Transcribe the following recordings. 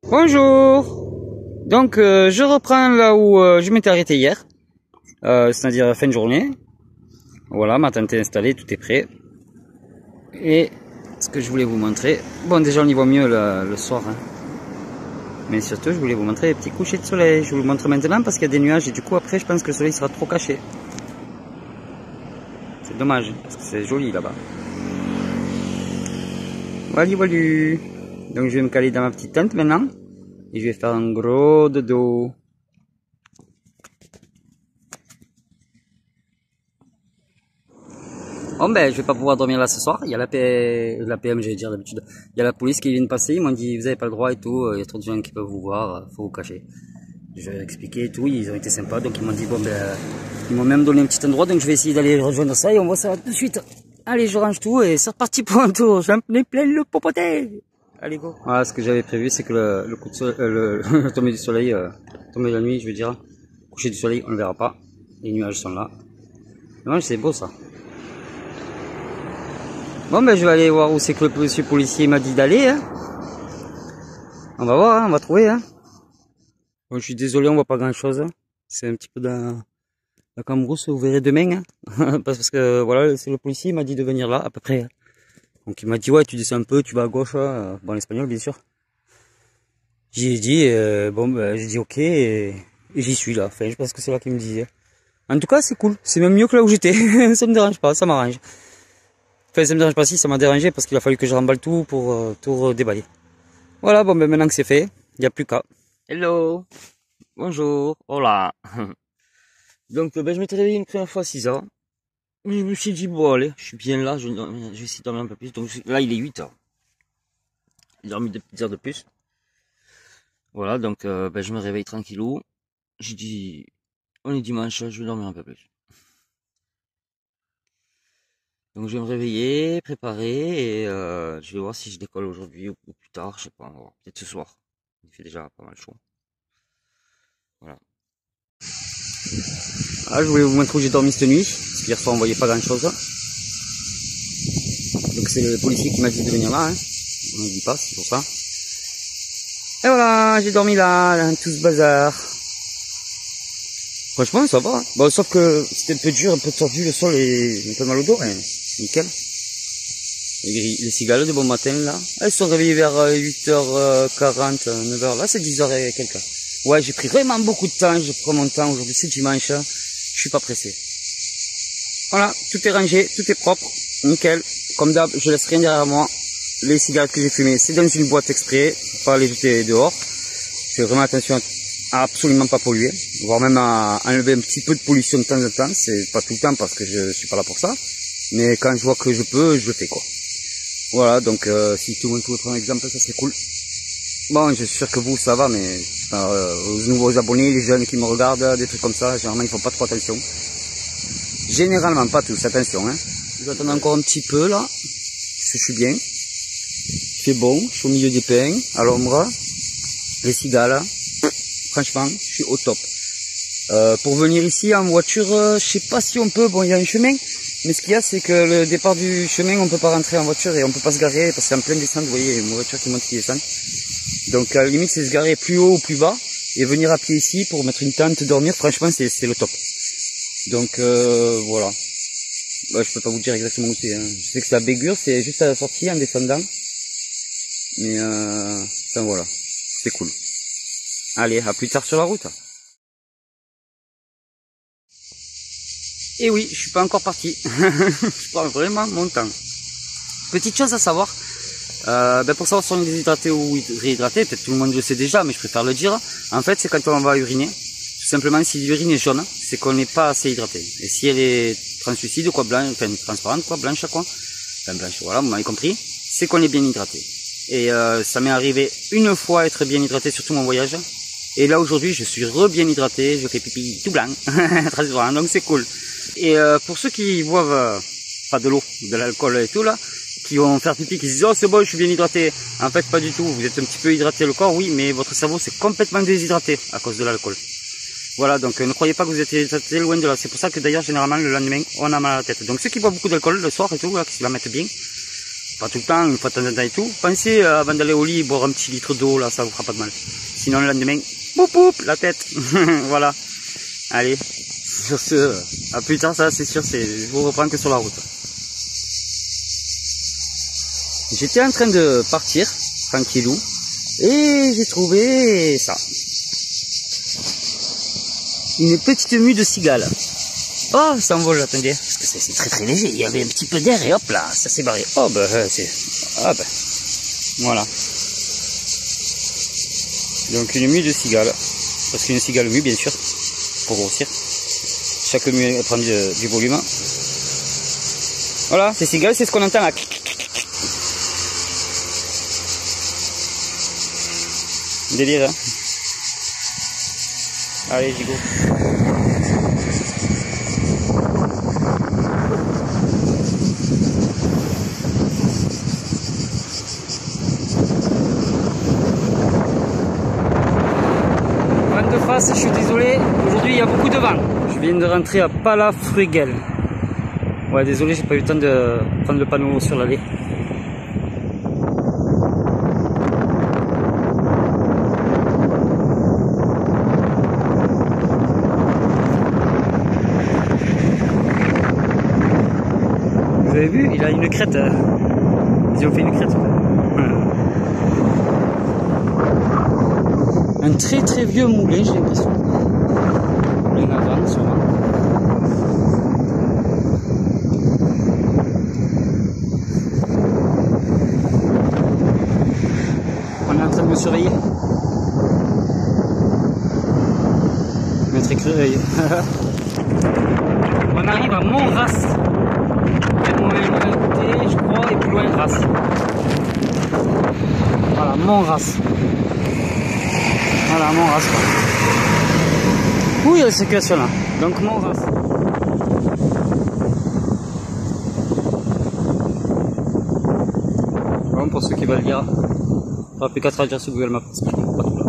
Bonjour. Donc je reprends là où je m'étais arrêté hier, c'est-à-dire fin de journée. Voilà, ma tente est installée, tout est prêt. Et ce que je voulais vous montrer, bon déjà on y voit mieux le soir, hein. Mais surtout je voulais vous montrer les petits couchers de soleil. Je vous le montre maintenant parce qu'il y a des nuages et du coup après je pense que le soleil sera trop caché. C'est dommage parce que c'est joli là-bas. Voilà, voilà. Donc je vais me caler dans ma petite tente maintenant. Et je vais faire un gros dodo. Bon ben je vais pas pouvoir dormir là ce soir. Il y a la PM, j'allais dire d'habitude. Il y a la police qui vient de passer, ils m'ont dit vous avez pas le droit et tout, il y a trop de gens qui peuvent vous voir, faut vous cacher. Je vais expliquer et tout, ils ont été sympas, donc ils m'ont dit bon ben ils m'ont même donné un petit endroit, donc je vais essayer d'aller rejoindre ça et on voit ça tout de suite. Allez, je range tout et c'est reparti pour un tour. J'en ai plein le popoté. Allez go. Voilà, ce que j'avais prévu c'est que le coup de soleil, le tombé du soleil, tombé la nuit, je veux dire, coucher du soleil, on ne verra pas. Les nuages sont là. Dommage, c'est beau ça. Bon ben je vais aller voir où c'est que le monsieur policier m'a dit d'aller, hein. On va voir, hein, on va trouver, hein. Bon, je suis désolé, on voit pas grand chose. C'est un petit peu dans la cambrousse, vous verrez demain, hein. Parce que voilà, c'est le policier, il m'a dit de venir là, à peu près. Donc il m'a dit ouais, tu descends un peu, tu vas à gauche, hein. Bon, l'espagnol bien sûr. J'ai dit, bon ben j'ai dit ok, et j'y suis là. Enfin, je pense que c'est là qu'il me disait. En tout cas, c'est cool, c'est même mieux que là où j'étais. Ça me dérange pas, ça m'arrange. Enfin, ça me dérange pas si, ça m'a dérangé parce qu'il a fallu que je remballe tout pour tout déballer. Voilà, bon, ben maintenant que c'est fait, il n'y a plus qu'à. Hello, bonjour, hola. Donc, ben, je m'étais réveillé une première fois à 6 heures. Je me suis dit, bon, allez, je suis bien là, je vais essayer de dormir un peu plus. Donc, là, il est 8 heures. J'ai dormi des petites heures de plus. Voilà, donc, ben, je me réveille tranquillou. J'ai dit, on est dimanche, je vais dormir un peu plus. Donc je vais me réveiller, préparer et je vais voir si je décolle aujourd'hui ou plus tard, je sais pas, peut-être ce soir. Il fait déjà pas mal chaud. Voilà. Ah, je voulais vous montrer où j'ai dormi cette nuit, parce qu'hier soir on voyait pas grand chose. Donc c'est le policier qui m'a dit de venir là, hein. On ne dit pas, c'est pour ça. Et voilà, j'ai dormi là, dans tout ce bazar. Franchement ça va, hein. Bon, sauf que c'était un peu dur, un peu tordu, le sol et un peu mal au dos, hein. Nickel. Les cigales de bon matin là, elles sont réveillées vers 8h40, 9h, là c'est 10h et quelques. Ouais, j'ai pris vraiment beaucoup de temps, je prends mon temps, aujourd'hui c'est dimanche, je suis pas pressé. Voilà, tout est rangé, tout est propre, nickel. Comme d'hab, je laisse rien derrière moi. Les cigarettes que j'ai fumées, c'est dans une boîte exprès, pour pas les jeter dehors. Je fais vraiment attention à absolument pas polluer, voire même à enlever un petit peu de pollution de temps en temps, c'est pas tout le temps parce que je suis pas là pour ça. Mais quand je vois que je peux, je le fais quoi. Voilà, donc si tout le monde pouvait prendre un exemple, ça serait cool. Bon, je suis sûr que vous, ça va, mais aux nouveaux abonnés, les jeunes qui me regardent, des trucs comme ça, généralement, ils font pas trop attention. Généralement, pas tous, attention, hein. Je vais attendre encore un petit peu, là, parce que je suis bien. Il fait bon, je suis au milieu des pins, à l'ombre, les cigales. Franchement, je suis au top. Pour venir ici en voiture, je sais pas si on peut, bon, il y a un chemin. Mais ce qu'il y a, c'est que le départ du chemin, on peut pas rentrer en voiture et on peut pas se garer parce que c'est en pleine descente, vous voyez, une voiture qui monte, qui descend. Donc à la limite, c'est se garer plus haut ou plus bas et venir à pied ici pour mettre une tente, dormir, franchement, c'est le top. Donc voilà. Bah, je peux pas vous dire exactement où c'est, hein. Je sais que c'est à Bégur, c'est juste à la sortie en descendant. Mais enfin voilà, c'est cool. Allez, à plus tard sur la route. Et oui, je suis pas encore parti. Je prends vraiment mon temps. Petite chose à savoir, pour savoir si on est déshydraté ou réhydraté, peut-être tout le monde le sait déjà, mais je préfère le dire. En fait, c'est quand on va uriner. Tout simplement, si l'urine est jaune, c'est qu'on n'est pas assez hydraté. Et si elle est translucide, quoi, blanche, enfin transparente, quoi, blanche, quoi, enfin blanche, voilà, vous m'avez compris, c'est qu'on est bien hydraté. Et ça m'est arrivé une fois être bien hydraté sur tout mon voyage. Et là aujourd'hui, je suis bien hydraté, je fais pipi tout blanc, transparent, donc c'est cool. Et pour ceux qui boivent pas de l'eau, de l'alcool et tout là, qui vont faire pipi, qui se disent oh c'est bon, je suis bien hydraté. En fait pas du tout, vous êtes un petit peu hydraté le corps, oui, mais votre cerveau c'est complètement déshydraté à cause de l'alcool. Voilà, donc ne croyez pas que vous êtes hydraté, loin de là. C'est pour ça que d'ailleurs généralement le lendemain on a mal à la tête. Donc ceux qui boivent beaucoup d'alcool le soir et tout, là, qui se la mettent bien, pas tout le temps, une fois de temps en temps et tout, pensez avant d'aller au lit, boire un petit litre d'eau, là, ça vous fera pas de mal. Sinon, le lendemain, boum, boum, la tête. Voilà. Allez, sur ce, à plus tard, ça c'est sûr, je vous reprends que sur la route. J'étais en train de partir, tranquillou, et j'ai trouvé ça. Une petite mue de cigale. Oh, ça envole, attendez, parce que c'est très très léger, il y avait un petit peu d'air et hop là, ça s'est barré. Oh bah ah bah, voilà. Donc une mue de cigale, parce qu'une cigale mue bien sûr, pour grossir. Chaque mue prend du volume. Voilà, ces cigales, c'est ce qu'on entend là. Délire, hein. Allez, j'y go. Vent de face, je suis désolé, aujourd'hui il y a beaucoup de vent. Je viens de rentrer à Palafrugell. Ouais, désolé, j'ai pas eu le temps de prendre le panneau sur l'allée. Vous avez vu, il a une crête. Ils ont fait une crête. Un très très vieux moulin, j'ai l'impression. Moulin à vent, sûrement. On est en train de me surveiller. Maître écureuil. On arrive à Montrasse. Je crois, et plus loin Grasse. Voilà, Montrasse. Voilà, Montrasse. Où il y a la circulation là? Donc Montrasse. Bon, pour ceux qui veulent lire, il n'y aura plus qu'à traduire sur Google Maps parce que je comprends pas tout là.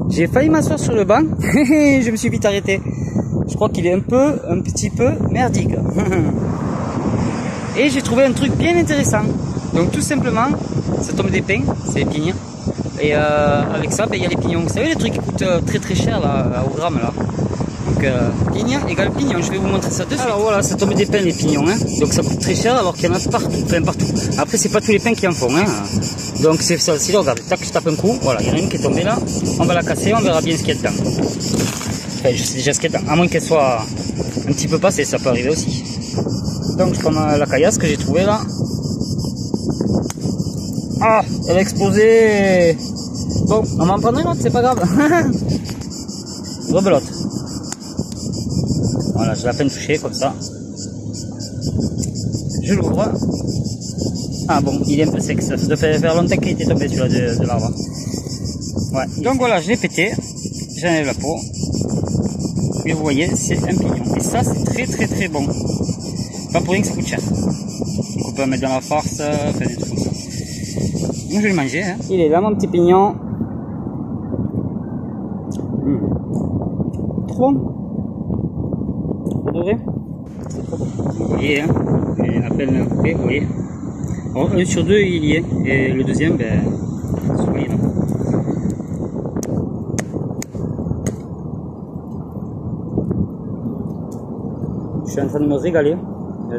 J'ai failli m'asseoir sur le banc, je me suis vite arrêté. Je crois qu'il est un petit peu merdique. Et j'ai trouvé un truc bien intéressant. Donc tout simplement, ça tombe des pins, c'est les pignons. Et avec ça, ben, il y a les pignons. Vous savez les trucs qui coûtent très très cher là, au gramme là. Donc pignon égale pignon, je vais vous montrer ça de suite. Alors voilà, ça tombe des pins les pignons. Hein. Donc ça coûte très cher alors qu'il y en a partout, enfin partout. Après c'est pas tous les pins qui en font. Hein. Donc c'est ça, si là regarde, tac, je tape un coup, voilà, il y en a une qui est tombée là. On va la casser, on verra bien ce qu'il y a dedans. Enfin, je sais déjà ce qu'il y a dedans, à moins qu'elle soit un petit peu passée, ça peut arriver aussi. Donc je prends la caillasse que j'ai trouvée là. Ah, elle a explosé. Bon, on va en prendre une autre, c'est pas grave. Rebelote. Voilà, je l'ai à peine touché comme ça. Je l'ouvre. Ah bon, il est un peu sec, ça doit faire longtemps qu'il était tombé celui-là de l'arbre. Ouais, donc voilà, je l'ai pété. J'enlève la peau. Et vous voyez, c'est un pignon. Et ça, c'est très très très bon. Pas pour rien que ça coûte cher. Donc on peut le mettre dans la farce, faire des trucs comme ça. Donc je vais le manger. Hein. Il est là, mon petit pignon. Trop bon. Pour de vrai. C'est trop bon. Vous voyez, hein. Il est à peine coupé, vous voyez. Alors, 1 sur 2, il y est. Et le deuxième, ben, vous voyez là. Je suis en train de me régaler.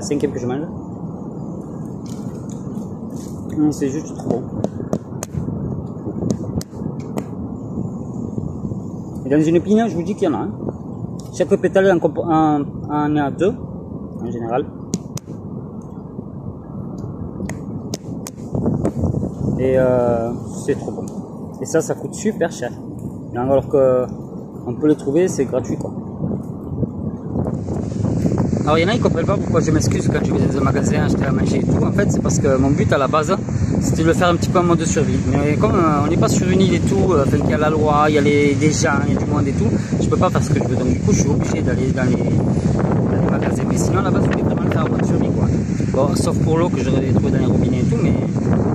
C'est le 5e que je mange. C'est juste trop bon. Et dans une pigne, je vous dis qu'il y en a. Hein. Chaque pétale en est à 2, en général. Et c'est trop bon. Et ça coûte super cher. Alors qu'on peut le trouver, c'est gratuit quoi. Alors il y en a qui comprennent pas pourquoi je m'excuse quand je vais dans un magasin acheter à manger et tout. En fait c'est parce que mon but à la base c'était de le faire un petit peu en mode survie. Mais comme on n'est pas sur une île et tout, enfin qu'il y a la loi, il y a des gens, il y a du monde et tout, je peux pas faire ce que je veux. Donc du coup je suis obligé d'aller dans les magasins. Mais sinon à la base je voulais vraiment le faire en mode survie quoi. Bon, sauf pour l'eau que j'aurais trouvé dans les robinets et tout, mais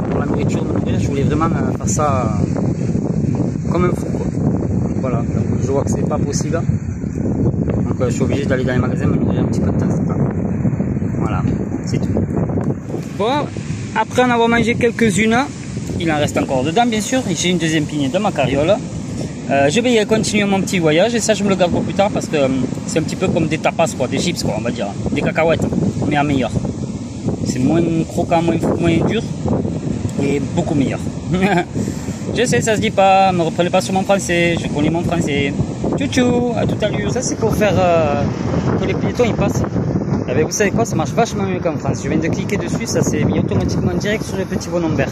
pour la nourriture, je voulais vraiment faire ça comme un fou quoi. Voilà, donc je vois que c'est pas possible. Donc je suis obligé d'aller dans les magasins me nourrir un petit peu de temps. Voilà. c'est tout. Bon, après en avoir mangé quelques-unes, il en reste encore dedans bien sûr, et j'ai une deuxième pignée de ma carriole. Je vais y continuer mon petit voyage, et ça je me le garde pour plus tard, parce que c'est un petit peu comme des tapas, quoi, des chips, quoi, on va dire, des cacahuètes, mais en meilleur. C'est moins croquant, moins dur, et beaucoup meilleur. Je sais, ça se dit pas, me reprenez pas sur mon français, je connais mon français. Tchou, à tout à l'heure. Ça c'est pour faire que les piétons ils passent. Et bien, vous savez quoi, ça marche vachement mieux qu'en France. Je viens de cliquer dessus, ça s'est mis automatiquement direct sur le petit bonhomme vert.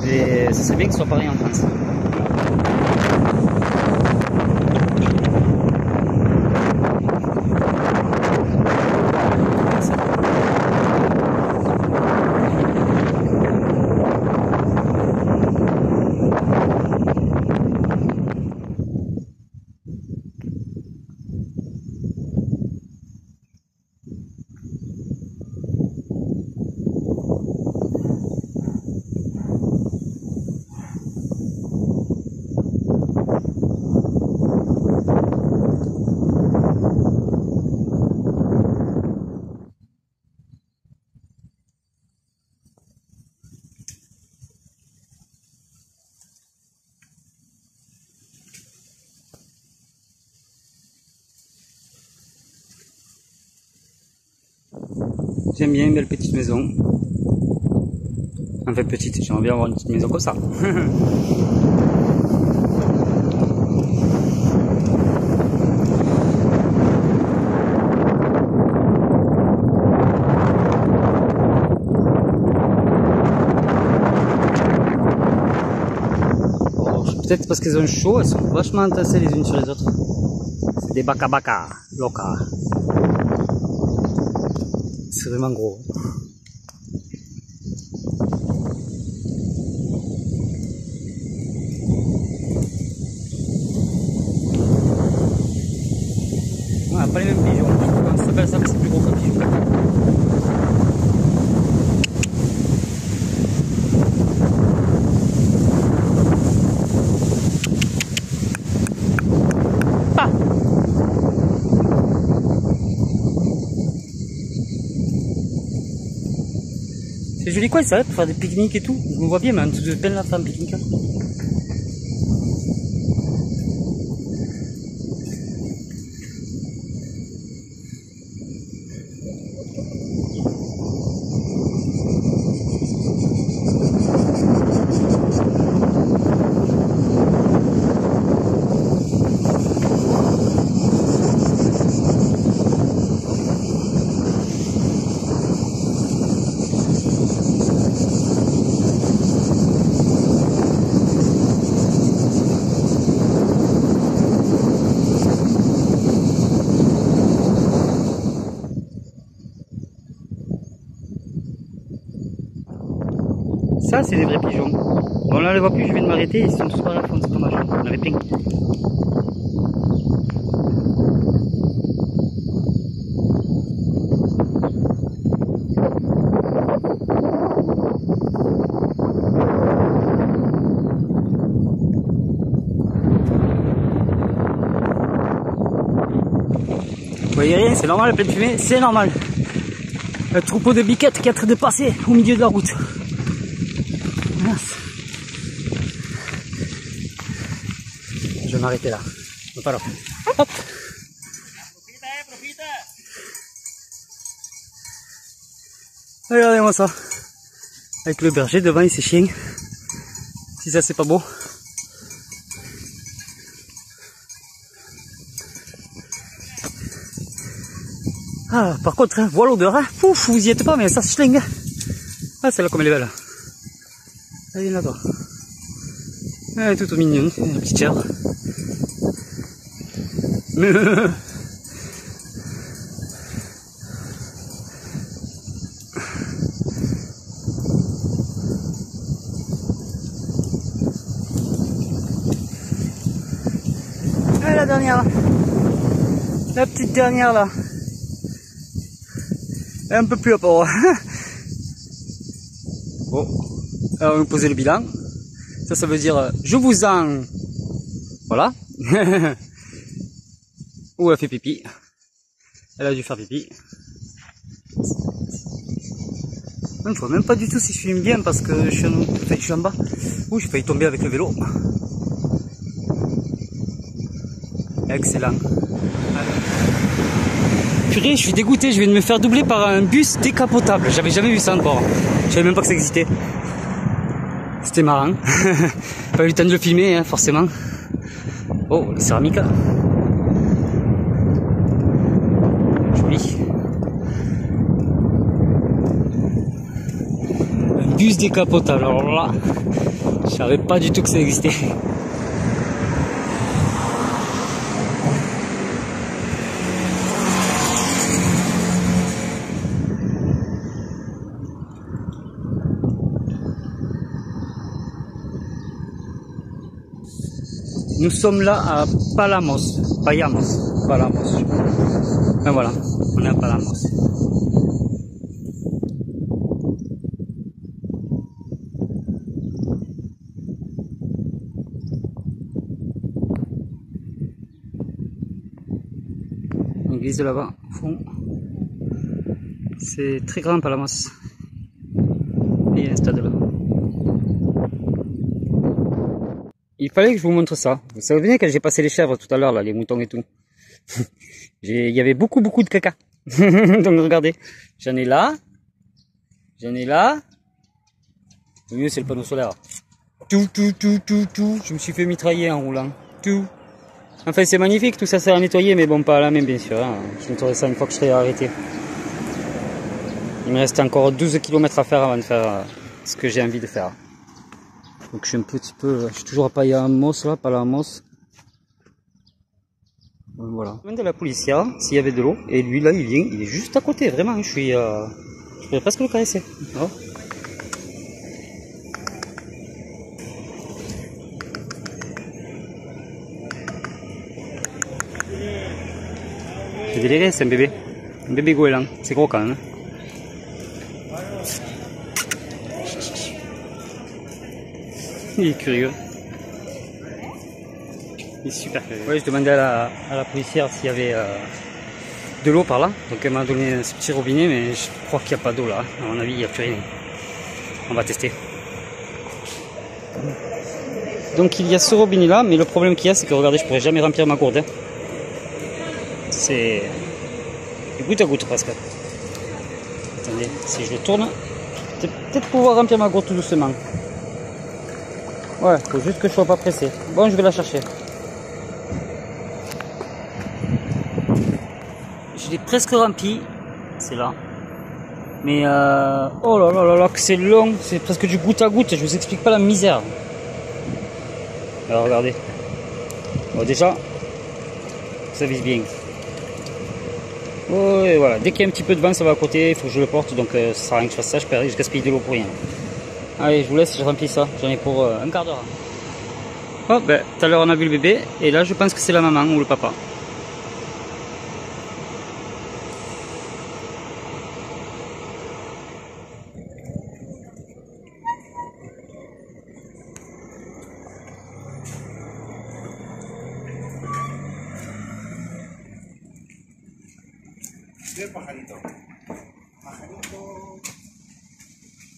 Et ça serait bien que ce soit pareil en France. J'aime bien une belle petite maison. Enfin petite, j'aimerais bien avoir une petite maison comme ça. Peut-être parce qu'elles ont chaud, elles sont vachement entassées les unes sur les autres. C'est des baka loca. C'est vraiment gros. On n'a pas les mêmes pigeons. Je sais pas comment ça s'appelle ça, mais c'est plus gros qu'un pigeon. C'est joli quoi ça, pour faire des pique-niques et tout. Je me vois bien, mais en dessous de peine là, faire un pique-nique. Ça, c'est des vrais pigeons. Bon, là, on les voit plus, je viens de m'arrêter, ils sont tous par la fond, c'est dommage. On avait plein. Vous voyez rien, c'est normal, la pleine fumée, c'est normal. Un troupeau de biquettes qui est en train de passer au milieu de la route. Je vais m'arrêter là. Alors, hop. Regardez-moi ça. Avec le berger devant et ses chiens. Si ça c'est pas beau. Ah, par contre, hein, voilà l'odeur. Hein. Ouf, vous y êtes pas, mais ça se schlingue. Ah, celle-là comme elle est belle. Elle est là-bas. Elle est toute mignonne, une petite chèvre. Ah, la dernière. La petite dernière là. Un peu plus à part. Bon, alors on va poser le bilan. Ça veut dire je vous en... Voilà. Ou elle fait pipi. Elle a dû faire pipi. Je vois même pas du tout si je filme bien parce que je suis en bas. Ouh, j'ai failli tomber avec le vélo. Excellent. Purée, je suis dégoûté, je viens de me faire doubler par un bus décapotable. J'avais jamais vu ça encore. Je savais même pas que ça existait. C'était marrant. Pas eu le temps de le filmer, hein, forcément. Oh, la céramique. Joli. Un bus décapotable. Alors là, je savais pas du tout que ça existait. Nous sommes là à Payamos. Ben voilà, on est à Payamos. L'église de là-bas, au fond. C'est très grand Payamos. Et il y a un stade là. Il fallait que je vous montre ça. Vous savez bien quand j'ai passé les chèvres tout à l'heure, là, les moutons et tout. Il y avait beaucoup de caca. Donc regardez, j'en ai là. Le mieux c'est le panneau solaire. Tout. Je me suis fait mitrailler en roulant. Tout. Enfin c'est magnifique, tout ça sert à nettoyer, mais bon pas à la main bien sûr. Hein. Je nettoierai ça une fois que je serai arrêté. Il me reste encore 12 km à faire avant de faire ce que j'ai envie de faire. Donc je suis un petit peu, je suis toujours à Payamos là, Payamos. Voilà. Je demande à la policière s'il y avait de l'eau, et lui là il vient, il est juste à côté, vraiment, je pourrais presque le caresser. Oh. C'est déliré, c'est un bébé goéland, c'est gros quand même. Hein. Il est curieux. Il est super curieux. Ouais, je demandais à la policière s'il y avait de l'eau par là. Donc elle m'a donné ce petit robinet, mais je crois qu'il n'y a pas d'eau là. À mon avis, il n'y a plus rien. On va tester. Donc il y a ce robinet là, mais le problème qu'il y a, c'est que regardez, je pourrais jamais remplir ma gourde. C'est goutte à goutte presque. Attendez, si je le tourne, je vais peut-être pouvoir remplir ma gourde tout doucement. Ouais, faut juste que je sois pas pressé. Bon, je vais la chercher. Je l'ai presque rempli. C'est là. Mais oh là là, que c'est long. C'est presque du goutte à goutte. Je vous explique pas la misère. Alors regardez. Bon, déjà, ça vise bien. Oh, et voilà. Dès qu'il y a un petit peu de vent, ça va à côté. Il faut que je le porte. Donc ça sert à rien que je fasse ça. Je gaspille de l'eau pour rien. Allez, je vous laisse, je remplis ça. J'en ai pour un quart d'heure. Oh, ben, tout à l'heure on a vu le bébé. Et là, je pense que c'est la maman ou le papa.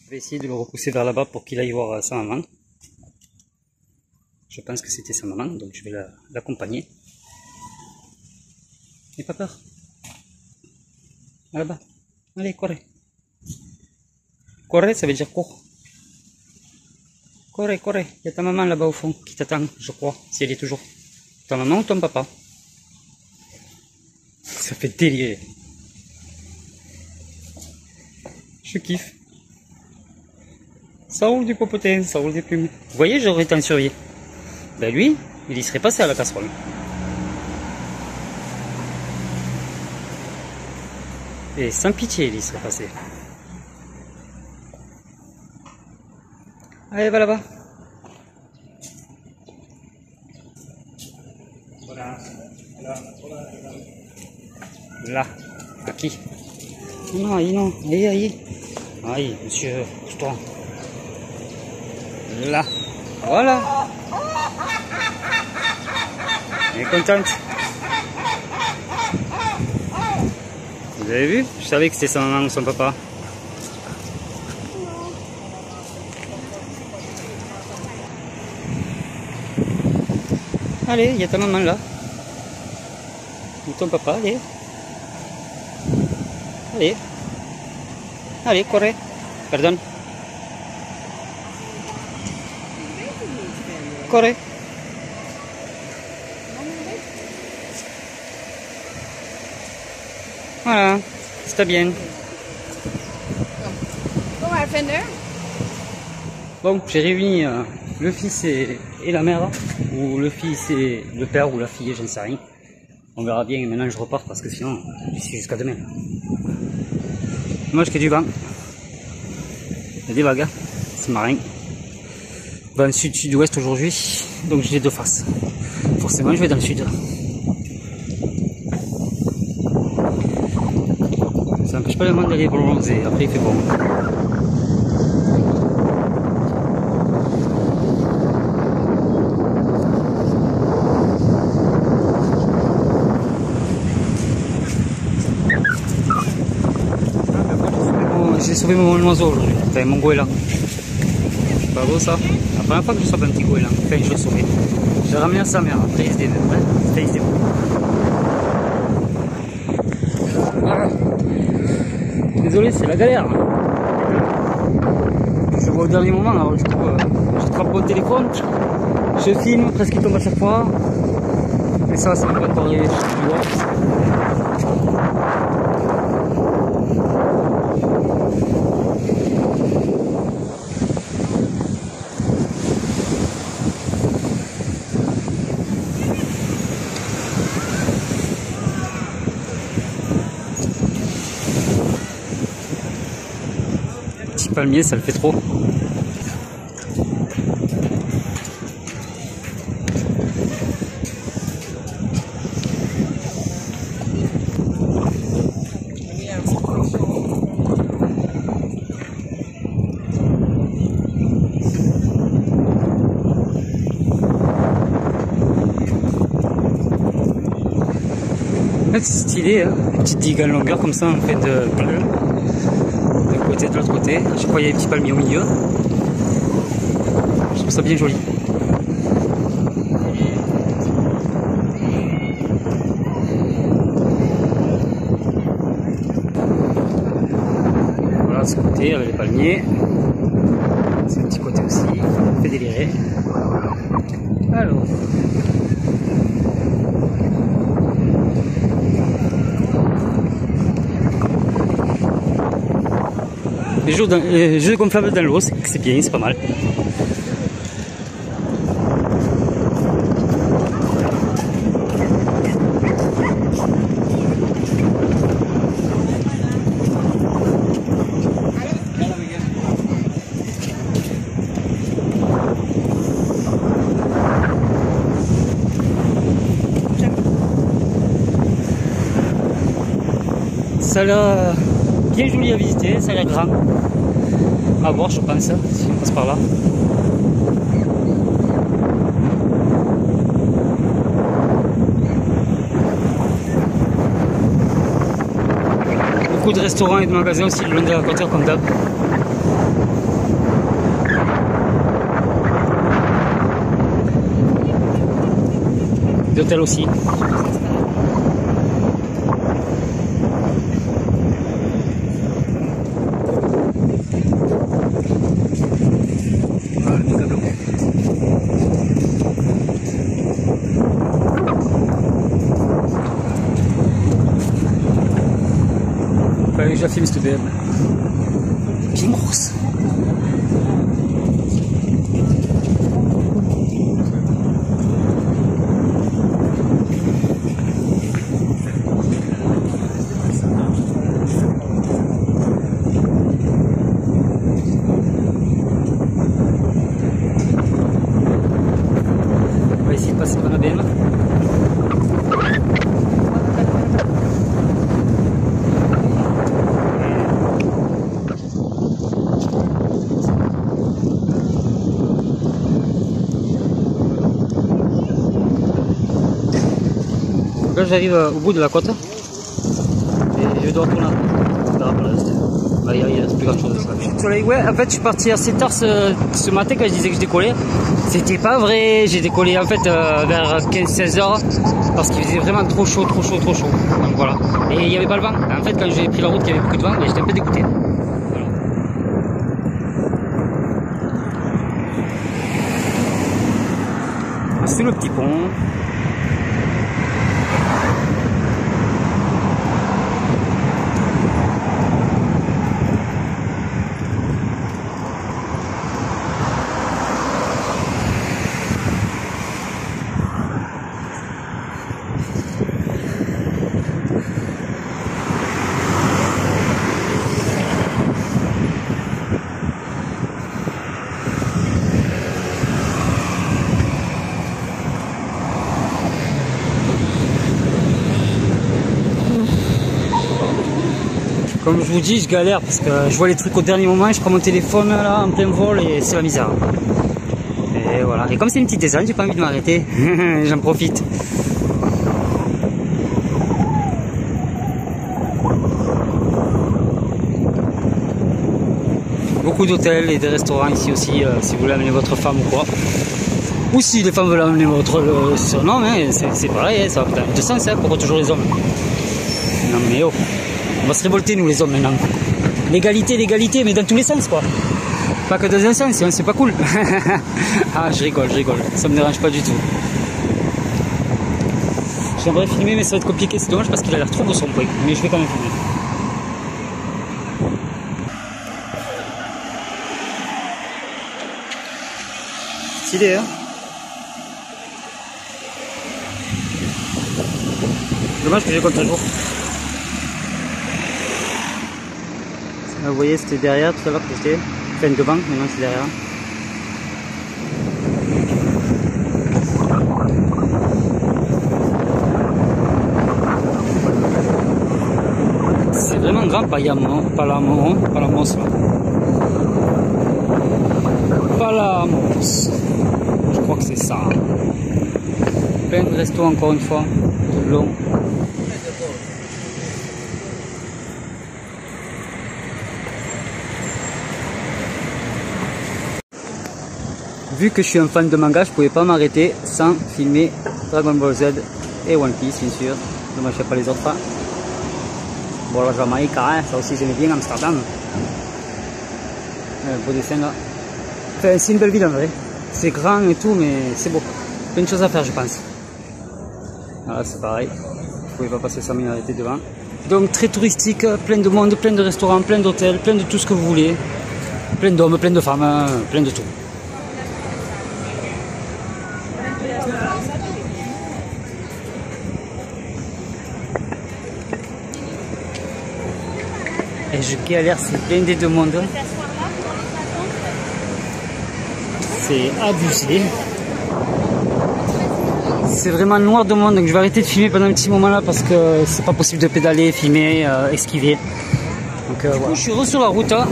Je vais essayer de le repousser vers là-bas pour qu'il aille voir sa maman. Je pense que c'était sa maman, donc je vais l'accompagner. N'aie pas peur. Là-bas. Allez, corre. Corre, ça veut dire cours. Corre. Il y a ta maman là-bas au fond qui t'attend, je crois, si elle est toujours. Ta maman ou ton papa? Ça fait délirer. Je kiffe. Ça roule du popotin, ça roule des plumes. Vous voyez, j'aurais été en surveiller. Ben lui, il y serait passé à la casserole. Et sans pitié, il y serait passé. Allez, va là-bas. Là, à qui? Non, aïe, monsieur, pousse-toi. Là, voilà. Elle est contente. Vous avez vu? Je savais que c'était sa maman ou son papa. Allez, il y a ta maman là. Ou ton papa, allez. Allez. Allez, corre. Pardon. Corre. Voilà, c'est bien. Bon, j'ai réuni le fils et la mère, ou le fils et le père, ou la fille, j'en sais rien. On verra bien, maintenant je repars parce que sinon, je suis jusqu'à demain. Moi, je fais du vent. Il y a des vagues, hein. C'est marin. Vent sud-sud-ouest aujourd'hui, donc j'ai les deux faces. Forcément, je vais dans le sud. Ça n'empêche pas le monde d'aller bronzer, après il fait bon. J'ai sauvé mon oiseau aujourd'hui, enfin mon goéland. C'est pas beau ça? La première fois que je sauve un petit goéland, enfin je l'ai sauvé. Je l'ai ramené à sa mère, après il se démène. Enfin, il se démène. Désolé, c'est la galère. Je vois au dernier moment, alors du coup, j'attrape mon téléphone, je filme, presque il tombe à chaque fois. Et ça me prépare les petit palmier, ça le fait trop. C'est stylé, hein, une petite digue en longueur comme ça en fait d'un côté de l'autre côté. À chaque fois il y a des petits palmiers au milieu. Je trouve ça bien joli. Voilà ce côté avec les palmiers. C'est le petit côté aussi, ça fait délirer. Alors. Les jeux gonflables dans l'eau, c'est bien, c'est pas mal. Ça a l'air bien joli à visiter, ça a l'air grand. À voir, je pense, si on passe par là. Beaucoup de restaurants et de magasins aussi le long de la côte comme d'hab. D'hôtels aussi. J'ai déjà filmé cette BM. Bien grosse. On va essayer de passer par la BM. Là j'arrive au bout de la côte et je dois retourner. On verra pour le reste. bah, il reste plus grand chose de ça. Soleil, ouais, en fait, je suis parti assez tard ce matin quand je disais que je décollais. C'était pas vrai, j'ai décollé en fait vers 15-16 heures parce qu'il faisait vraiment trop chaud. Donc voilà. Et il n'y avait pas le vent. En fait, quand j'ai pris la route, il y avait beaucoup de vent, et j'étais un peu dégoûté. Voilà. C'est le petit pont. Comme je vous dis, je galère parce que je vois les trucs au dernier moment, je prends mon téléphone là en plein vol et c'est la misère. Et voilà. Et comme c'est une petite descente, j'ai pas envie de m'arrêter. J'en profite. Beaucoup d'hôtels et des restaurants ici aussi, si vous voulez amener votre femme ou quoi. Ou si les femmes veulent amener votre surnom, hein, c'est pareil, hein, ça va de sens, hein, pourquoi toujours les hommes? Non mais oh. On va se révolter nous les hommes maintenant. L'égalité, mais dans tous les sens quoi. Pas que dans un sens, sinon c'est pas cool. Ah je rigole, ça me dérange pas du tout. J'aimerais filmer mais ça va être compliqué, c'est dommage parce qu'il a l'air trop beau son point. Mais je vais quand même filmer. Stylé hein. Dommage que j'ai contre jour. Vous voyez, c'était derrière tout à l'heure que j'étais. Enfin, devant, maintenant c'est derrière. C'est vraiment grand, Palamos là. Palamos. Je crois que c'est ça. Plein de restos encore une fois, tout le long. Vu que je suis un fan de manga, je pouvais pas m'arrêter sans filmer Dragon Ball Z et One Piece, bien sûr. Dommage qu'il n'y a pas les autres. Bon, la Jamaïque, hein, ça aussi j'aimais bien Amsterdam. Beau dessin là. Enfin, c'est une belle ville en vrai. C'est grand et tout, mais c'est beau. Plein de choses à faire, je pense. Voilà, c'est pareil. Je pouvais pas passer 5 minutes arrêter devant. Donc très touristique, plein de monde, plein de restaurants, plein d'hôtels, plein de tout ce que vous voulez. Plein d'hommes, plein de femmes, plein de tout. Et je galère, c'est blindé de monde. C'est abusé. C'est vraiment noir de monde, donc je vais arrêter de filmer pendant un petit moment là parce que c'est pas possible de pédaler, filmer, esquiver. Donc voilà. Je suis sur la route, hein.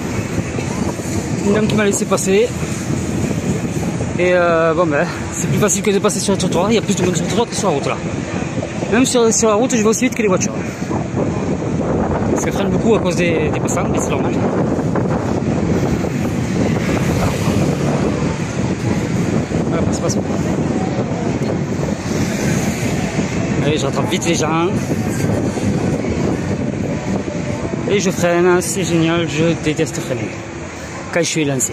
Une dame qui m'a laissé passer. Et bon ben, c'est plus facile que de passer sur le trottoir, il y a plus de monde sur le trottoir que sur la route là. Même sur la route, je vais aussi vite que les voitures. Ça freine beaucoup à cause des passants, mais c'est normal. Voilà, passe. Allez, je rattrape vite les gens. Et je freine, c'est génial, je déteste freiner. Quand je suis lancé.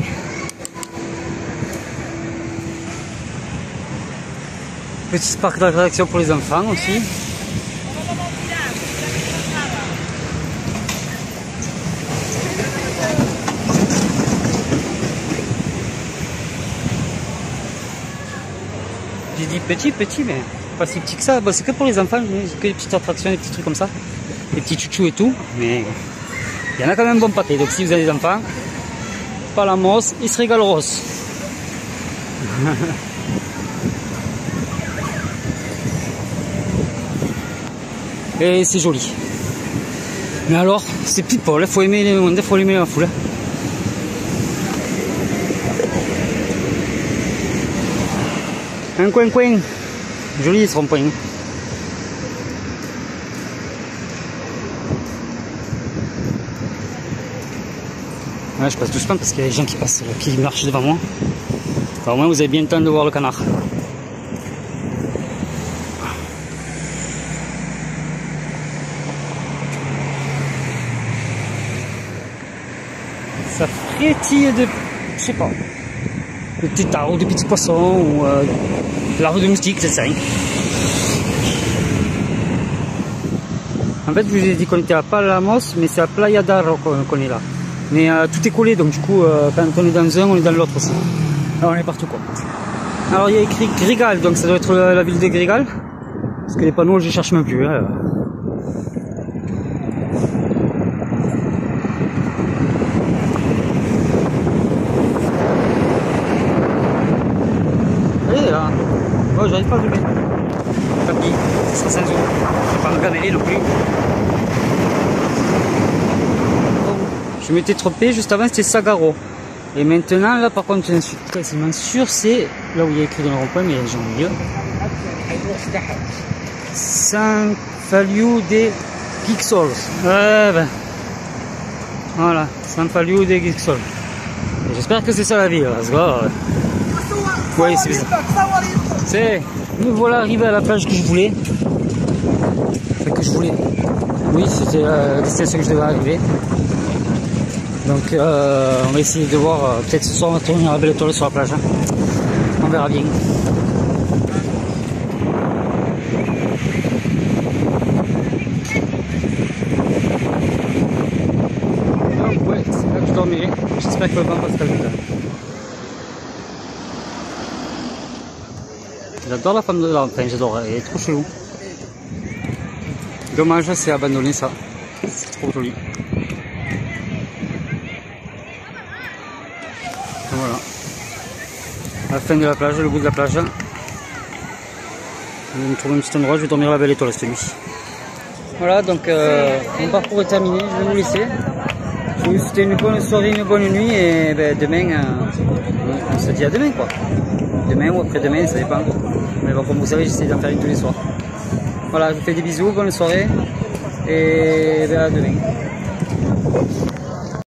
Petit parc d'attraction pour les enfants aussi. J'ai dit petit, mais pas si petit que ça. Bon, c'est que pour les enfants, c'est que des petites attractions, des petits trucs comme ça. Des petits chouchous et tout. Mais il y en a quand même bon pâté. Donc si vous avez des enfants, Palamos, ils se régaleront. Et c'est joli. Mais alors, c'est people, il faut aimer les mondes, il faut aimer la foule. Un coin, joli ce rond-point. Ouais, je passe doucement parce qu'il y a des gens qui passent, qui marchent devant moi. Enfin, au moins vous avez bien le temps de voir le canard. Ça frétille de, je sais pas, de tétards ou de petits poissons ou de larves de moustiques, c'est ça. En fait, je vous ai dit qu'on était à Palamos, mais c'est à Playa d'Aro qu'on est là. Mais tout est collé, donc du coup, quand on est dans un, on est dans l'autre aussi. Alors on est partout quoi. Alors il y a écrit Grigal, donc ça doit être la ville de Grigal. Parce que les panneaux, je les cherche même plus. Hein. Allez là. Oh, j'arrive pas à zoomer. Tant pis, ça sera sans zoom. Je vais pas me gameler non plus. Je m'étais trompé, juste avant c'était Sagaro. Et maintenant là par contre je suis quasiment sûr, c'est là où il y a écrit dans le rond-point, mais j'ai oublié. San Feliu de Guixols. Ben. Voilà, San Feliu de Guixols. J'espère que c'est ça la ville, parce que... Oui, c'est ça. C'est... Nous voilà arrivés à la plage que je voulais. Enfin, que je voulais. Oui, c'était la destination que je devais arriver. Donc on va essayer de voir, peut-être ce soir on va tourner la belle étoile sur la plage. Hein. On verra bien. Donc ouais, c'est là que je dormirai. J'espère que le vent va se calmer. J'adore la femme de là, enfin j'adore, elle est trop chelou. Dommage, c'est abandonné ça. C'est trop joli. Voilà. La fin de la plage, le bout de la plage. Je vais me trouver un petit endroit, je vais dormir à la belle étoile cette nuit. Voilà, donc mon parcours est terminé, je vais vous laisser. Je vais vous souhaiter une bonne soirée, une bonne nuit et ben, demain, on se dit à demain quoi. Demain ou après-demain, ça dépend. Mais bon, comme vous savez, j'essaie d'en faire une tous les soirs. Voilà, je vous fais des bisous, bonne soirée et ben, à demain.